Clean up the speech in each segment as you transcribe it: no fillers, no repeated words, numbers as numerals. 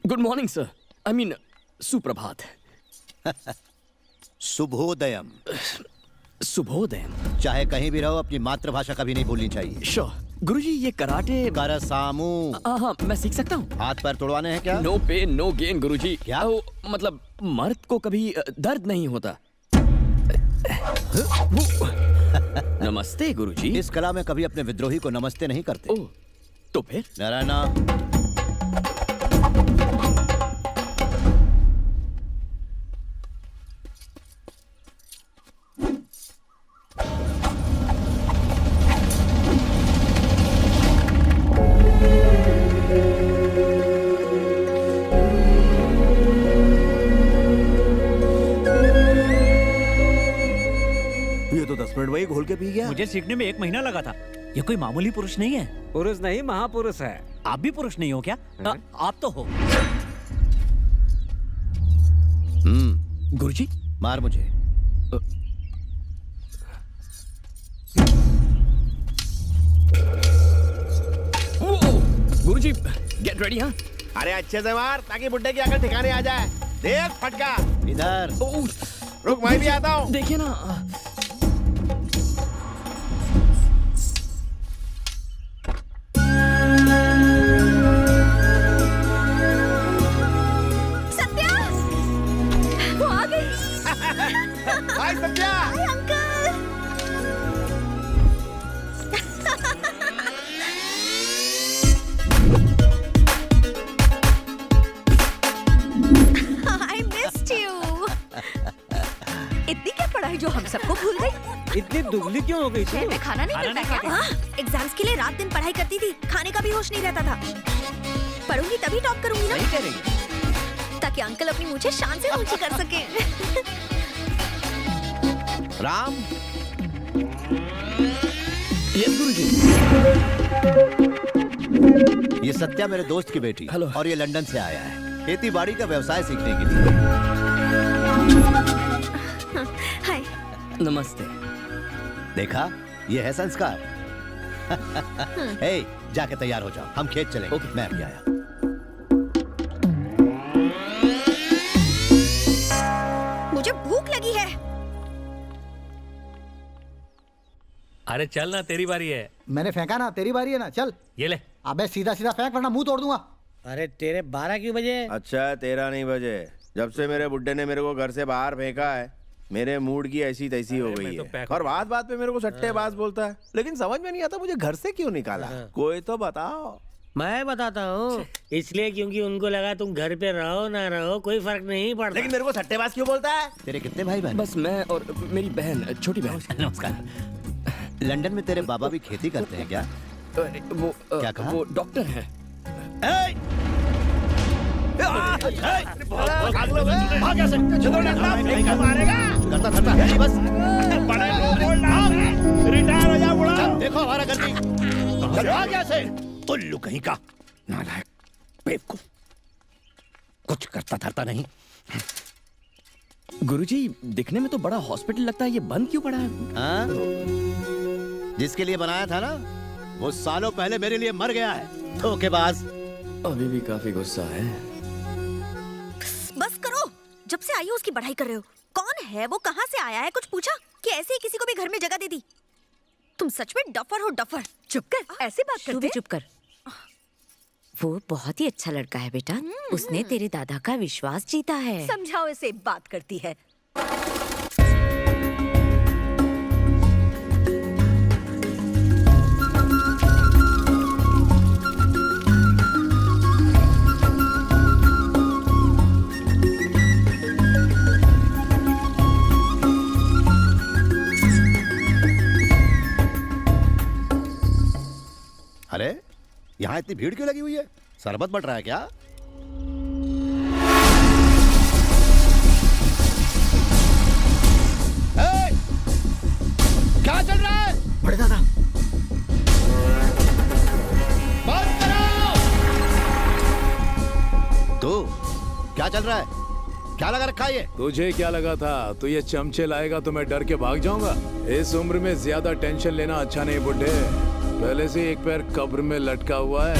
Good morning sir, I mean सुप्रभात। शुभोदयम। शुभोदयम। चाहे कहीं भी रहो अपनी मातृभाषा कभी नहीं भूलनी चाहिए। श्योर गुरुजी, ये कराटे करसामू। हाँ, मैं सीख सकता हूँ। हाथ पैर तोड़वाने हैं क्या? नो पेन नो गेन गुरुजी। क्या? मतलब मर्द को कभी दर्द नहीं होता। नमस्ते गुरुजी। इस कला में कभी अपने विद्रोही को नमस्ते नहीं करते। ओह, तो फिर? नारायणा। ये तो 10 मिनट में ही घोल के पी गया। मुझे सीखने में 1 महीना लगा था। ये कोई मामूली पुरुष नहीं है। पुरुष नहीं, महापुरुष है। आप भी पुरुष नहीं हो क्या? आप तो हो। गुरुजी मार मुझे। गुरुजी गेट रेडी। हाँ, अरे अच्छे से मार ताकि बुड्ढे की अकल ठिकाने आ जाए। देख फटका। इधर। रुक, मैं भी आता हूँ। देखिए ना। सत्या, वो आ गई। Hi Satya. Hi uncle. I missed you. इतनी क्या पढ़ाई जो हम सबको भूल गई? इतनी दुबली क्यों हो गई शहर में खाना नहीं मिलता क्या? हाँ, एग्जाम्स के लिए रात दिन पढ़ाई करती थी, खाने का भी होश नहीं रहता था। पढ़ूंगी तभी टॉप करूंगी ना, ताकि अंकल अपनी मुझे शान से ऊंची कर सके। राम। यस गुरुजी। ये सत्या मेरे दोस्त की बेटी। हेलो। और ये लंदन से आया है खेती बाड़ी का व्यवसाय सीखने के लिए। हाय। नमस्ते। देखा, ये है संस्कार। हे, जाके तैयार हो जाओ, हम खेत चलेंगे। ओके। मैं अभी आया। मुझे भूख लगी है। अरे चल ना, तेरी बारी है। मैंने फेंका ना, तेरी बारी है ना, चल। ये ले। अबे सीधा सीधा फेंक वरना मुंह तोड़ दूंगा। अरे तेरे 12 क्यों बजे? अच्छा 13 नहीं बजे। जब से मेरे बुड्ढे ने मेरे को घर से बाहर फेंका है, मेरे मूड की ऐसी तैसी हो गई है। और बात बात पे मेरे को सट्टेबाज बोलता है, लेकिन समझ में नहीं आता मुझे घर से क्यों निकाला। कोई तो बताओ। मैं बताता हूँ, इसलिए क्योंकि उनको लगा तुम घर पे रहो ना रहो कोई फर्क नहीं पड़ता। लेकिन मेरे को सट्टेबाज क्यों बोलता है? तेरे कितने भाई बहन? बस मैं और मेरी बहन, छोटी बहन। नमस्कार। लंदन में तेरे बाबा भी खेती करते हैं क्या? वो क्या कहा? वो डॉक्टर हैं। बस रिटायर हो जा बुढ़ा। देखो हमारा गलती। उल्लू कहीं का नालायक बेवकूफ, कुछ करता धरता नहीं। गुरुजी दिखने में तो बड़ा हॉस्पिटल लगता है, ये बंद क्यों पड़ा है? हाँ? जिसके लिए बनाया था ना, वो सालों पहले मेरे लिए मर गया है। धोखेबाज। अभी भी काफी गुस्सा है। बस करो, जब से आई हो उसकी बढ़ाई कर रहे हो। कौन है वो, कहाँ से आया है, कुछ पूछा कि ऐसे ही किसी को भी घर में जगह दे दी? तुम सच में डफर हो, डफर। चुप कर, ऐसी बात तू करते? भी चुप कर। वो बहुत ही अच्छा लड़का है बेटा, उसने तेरे दादा का विश्वास जीता है। समझाओ इसे, बात करती है। अरे यहाँ इतनी भीड़ क्यों लगी हुई है? शरबत बट रहा है क्या? क्या चल रहा है? बड़े दादा, बंद करो। तो क्या चल रहा है? क्या लगा रखा है ये? तुझे क्या लगा था तू ये चमचे लाएगा तो मैं डर के भाग जाऊंगा? इस उम्र में ज्यादा टेंशन लेना अच्छा नहीं बुड्ढे। पहले से एक पैर कब्र में लटका हुआ है।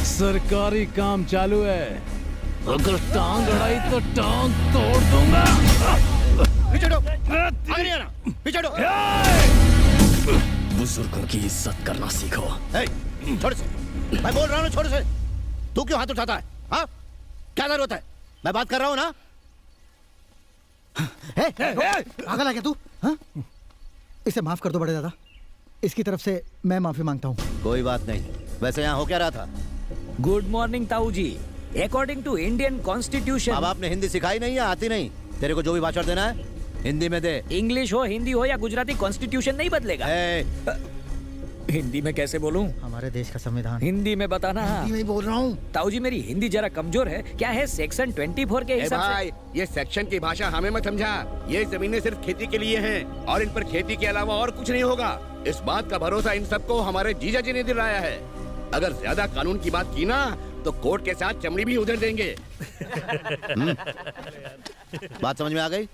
सरकारी काम चालू है, अगर टांग अड़ाई तो टांग तोड़ दूंगा। पीछे हटो, आगे नहीं आना, पीछे हटो। बुजुर्गों की इज्जत करना सीखो। छोड़ से, मैं बोल रहा हूँ छोड़ से। तू क्यों हाथ उठाता है? हाँ, क्या जरूरत है? मैं बात कर रहा हूँ ना। पागल है क्या तू? हाँ? इसे माफ कर दो बड़े दादा, इसकी तरफ से मैं माफी मांगता हूँ। कोई बात नहीं। वैसे यहाँ हो क्या रहा था? गुड मॉर्निंग ताऊ जी। According to Indian constitution. अब आपने हिंदी सिखाई नहीं या आती नहीं? तेरे को जो भी भाषण देना है हिंदी में दे। इंग्लिश हो, हिंदी हो या गुजराती, कॉन्स्टिट्यूशन नहीं बदलेगा। हिंदी में कैसे बोलूं? हमारे देश का संविधान हिंदी में बताना। हिंदी में बोल रहा हूँ। ताऊ जी मेरी हिंदी जरा कमजोर है। क्या है सेक्शन 24 के हिसाब से? ये सेक्शन की भाषा हमें मत समझा। ये जमीनें सिर्फ खेती के लिए हैं और इन पर खेती के अलावा और कुछ नहीं होगा। इस बात का भरोसा इन सबको हमारे जीजा जी ने दिलाया है। अगर ज्यादा कानून की बात की ना तो कोर्ट के साथ चमड़ी भी उधर देंगे। बात समझ में आ गई?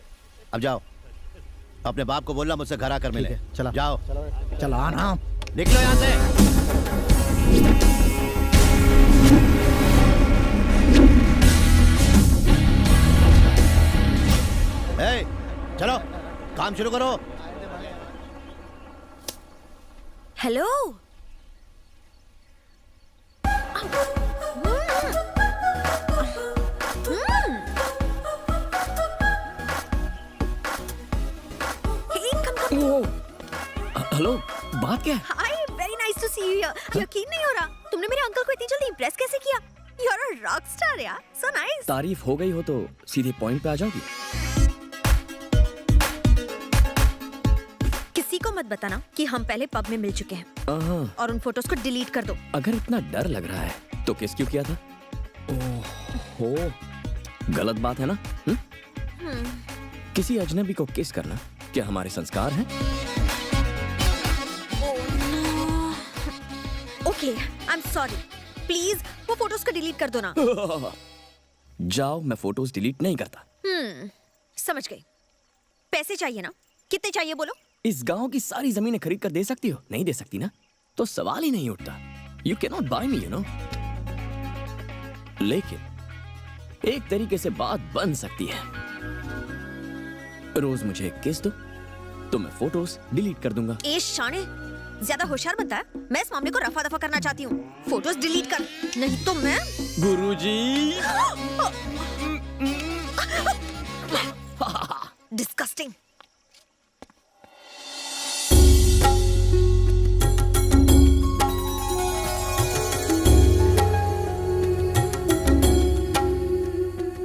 अब जाओ, अपने बाप को बोलना मुझसे घर आकर मिले। चला जाओ, चला ना, निकलो यहाँ से। चलो काम शुरू करो। हेलो। हेलो, बात क्या है? Hi, very nice to see you here. यकीन नहीं हो रहा तुमने मेरे अंकल को इतनी जल्दी इंप्रेस कैसे किया। You are a rock star यार, सो नाइस। तारीफ हो गई हो तो सीधे पॉइंट पे आ जाओगी। किसी को मत बताना कि हम पहले पब में मिल चुके हैं और उन फोटोज को डिलीट कर दो। अगर इतना डर लग रहा है तो किस क्यों किया था? ओहो, गलत बात है ना? किसी अजनबी को किस करना क्या हमारे संस्कार हैं? Okay, I am sorry. Please वो फोटोज को डिलीट कर दो ना। जाओ, मैं फोटोज डिलीट नहीं करता। समझ गई। पैसे चाहिए ना? कितने चाहिए बोलो? इस गांव की सारी जमीनें खरीद कर दे सकती हो? नहीं दे सकती ना, तो सवाल ही नहीं उठता। You can not buy me, you know. लेकिन एक तरीके से बात बन सकती है। रोज मुझे एक किस दो तो मैं फोटोज डिलीट कर दूंगा। ए शाने, ज्यादा होशियार बनता है। मैं इस मामले को रफा दफा करना चाहती हूँ। फोटोज डिलीट कर, नहीं तो मैं। गुरुजी। डिस्गस्टिंग।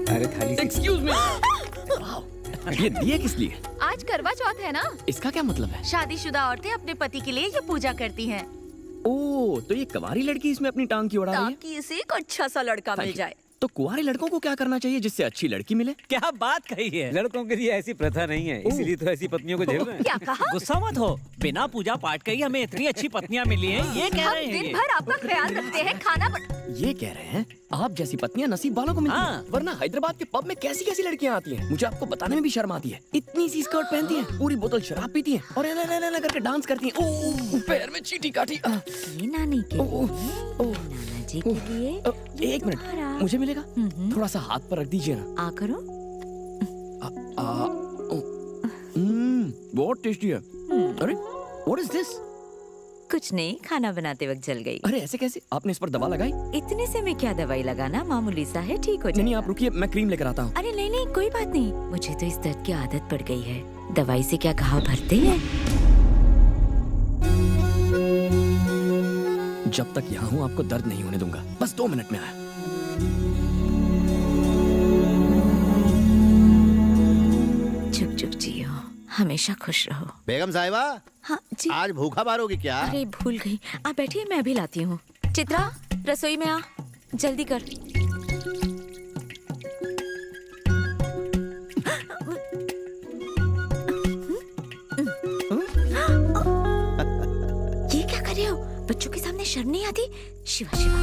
अरे थाली से। Excuse me. ये दिए किस लिए? आज करवा चौथ है ना। इसका क्या मतलब है? शादीशुदा औरतें अपने पति के लिए ये पूजा करती हैं। ओ, तो ये कवारी लड़की इसमें अपनी टांग की उड़ा रही है? ताकि इसे एक अच्छा सा लड़का मिल जाए। तो कुंवारे लड़कों को क्या करना चाहिए जिससे अच्छी लड़की मिले? क्या बात कही है। लड़कों के लिए ऐसी प्रथा नहीं है, इसीलिए तो ऐसी पत्नियों को जेल में। क्या कहा? गुस्सा मत हो, बिना पूजा पाठ के ही हमें इतनी अच्छी पत्नियां मिली हैं, ये कह हम रहे हैं। दिन भर आपका ख्याल रखते हैं। खाना ये कह रहे हैं आप जैसी पत्नियां नसीब वालों को मिलती हैं। वरना हैदराबाद के पब में कैसी कैसी लड़कियां आती हैं। मुझे आपको बताने में भी शर्म आती है। इतनी सी स्कर्ट पहनती हैं, पूरी बोतल शराब पीती हैं और ऐसा करके डांस करती हैं। ओह, पैर में चींटी काटी। ये नानी के लिए, नाना जी के लिए। एक मिनट, मुझे मिलेगा? थोड़ा सा हाथ पर रख दीजिए ना। आ करो। बहुत टेस्टी है। अरे, what is this? कुछ नहीं, खाना बनाते वक्त जल गई। अरे ऐसे कैसे? आपने इस पर दवा लगाई? इतने से मैं क्या दवाई लगाना, मामूली सा है, ठीक हो जाएगा। नहीं, आप रुकिए, मैं क्रीम लेकर आता हूँ। अरे नहीं, कोई बात नहीं। मुझे तो इस दर्द की आदत पड़ गई है। दवाई से क्या घाव भरते हैं? जब तक यहाँ हूँ आपको दर्द नहीं होने दूंगा। बस 2 मिनट में आया। चुप चुप जियो, हमेशा खुश रहो। बेगम साहिबा। हाँ जी। आज भूखा मारोगी क्या? अरे भूल गई, आप बैठिए, मैं अभी लाती हूँ। चित्रा, रसोई में आ, जल्दी कर। ये क्या कर रहे हो? बच्चों के सामने शर्म नहीं आती? शिवा शिवा।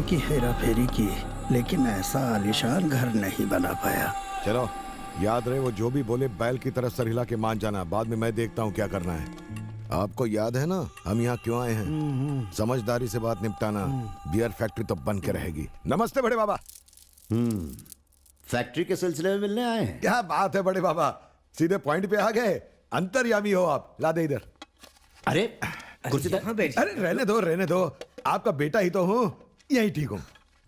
की हेरा फेरी की, लेकिन ऐसा आलीशान घर नहीं बना पाया। चलो याद रहे, वो जो भी बोले बैल की तरह सर हिला के मान जाना। बाद में मैं देखता हूँ क्या करना है। आपको याद है ना हम यहाँ क्यों आए हैं? समझदारी से बात निपटाना। बियर फैक्ट्री तो बन के रहेगी। नमस्ते बड़े बाबा। फैक्ट्री के सिलसिले में मिलने आए हैं? क्या बात है बड़े बाबा, सीधे पॉइंट पे आ गए। अंतर्यामी हो आप। ला दे इधर। अरे कुर्सी तो अरे रहने दो, आपका बेटा ही तो हूँ, यही ठीक हूँ।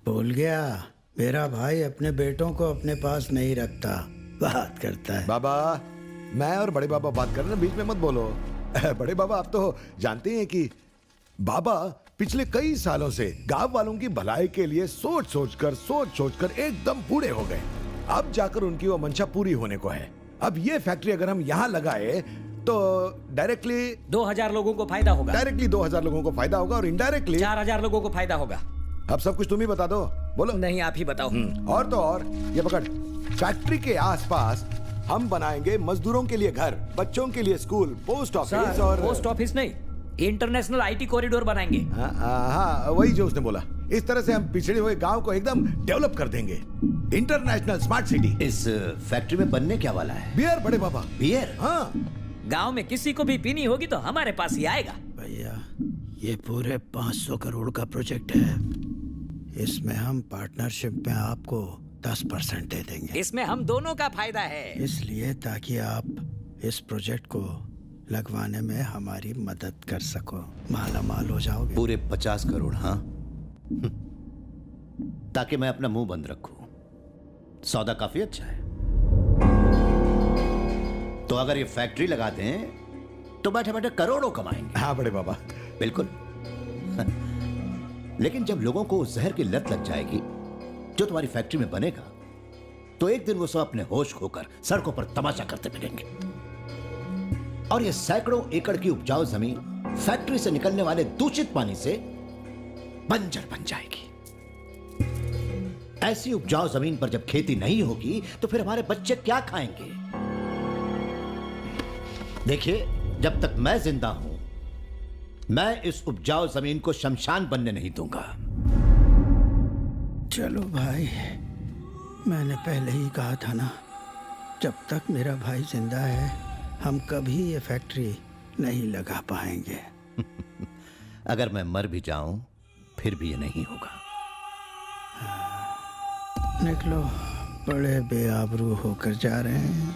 भूल गया, मेरा भाई अपने बेटों को अपने पास नहीं रखता, बात करता है। बाबा मैं और बड़े बाबा बात कर रहे हैं, बीच में मत बोलो। बड़े बाबा आप तो जानते हैं कि बाबा पिछले कई सालों से गांव वालों की भलाई के लिए सोच सोचकर एकदम बूढ़े हो गए। अब जाकर उनकी वो मंशा पूरी होने को है। अब ये फैक्ट्री अगर हम यहाँ लगाए तो डायरेक्टली 2000 लोगों को फायदा होगा। डायरेक्टली 2000 लोगों को फायदा होगा और इनडायरेक्टली 4000 लोगों को फायदा होगा। अब सब कुछ तुम ही बता दो। बोलो। नहीं आप ही बताओ। और तो और ये पकड़, फैक्ट्री के आसपास हम बनाएंगे मजदूरों के लिए घर, बच्चों के लिए स्कूल, पोस्ट ऑफिस और पोस्ट ऑफिस नहीं, इंटरनेशनल आईटी कॉरिडोर बनाएंगे। हाँ वही जो उसने बोला। इस तरह से हम पिछड़े हुए गांव को एकदम डेवलप कर देंगे। International smart city. इस फैक्ट्री में बनने क्या वाला है? बियर बड़े बाबा। बियर? हाँ। गांव में किसी को भी पीनी होगी तो हमारे पास ही आएगा। भैया ये पूरे 500 करोड़ का प्रोजेक्ट है, इसमें हम पार्टनरशिप में आपको 10% दे देंगे। इसमें हम दोनों का फायदा है। इसलिए ताकि आप इस प्रोजेक्ट को लगवाने में हमारी मदद कर सको, माला माल हो जाओगे। पूरे 50 करोड़? हाँ। ताकि मैं अपना मुंह बंद रखूं। सौदा काफी अच्छा है। तो अगर ये फैक्ट्री लगा दें तो बैठे बैठे करोड़ों कमाएंगे। हाँ बड़े बाबा बिल्कुल। लेकिन जब लोगों को उस जहर की लत लग जाएगी जो तुम्हारी फैक्ट्री में बनेगा, तो एक दिन वो सब अपने होश खोकर सड़कों पर तमाशा करते मिलेंगे और ये सैकड़ों एकड़ की उपजाऊ जमीन फैक्ट्री से निकलने वाले दूषित पानी से बंजर बन जाएगी। ऐसी उपजाऊ जमीन पर जब खेती नहीं होगी तो फिर हमारे बच्चे क्या खाएंगे? देखिए, जब तक मैं जिंदा हूं, मैं इस उपजाऊ जमीन को शमशान बनने नहीं दूंगा। चलो भाई, मैंने पहले ही कहा था ना, जब तक मेरा भाई जिंदा है हम कभी ये फैक्ट्री नहीं लगा पाएंगे। अगर मैं मर भी जाऊं फिर भी ये नहीं होगा। निकलो, बड़े बेआबरू होकर जा रहे हैं।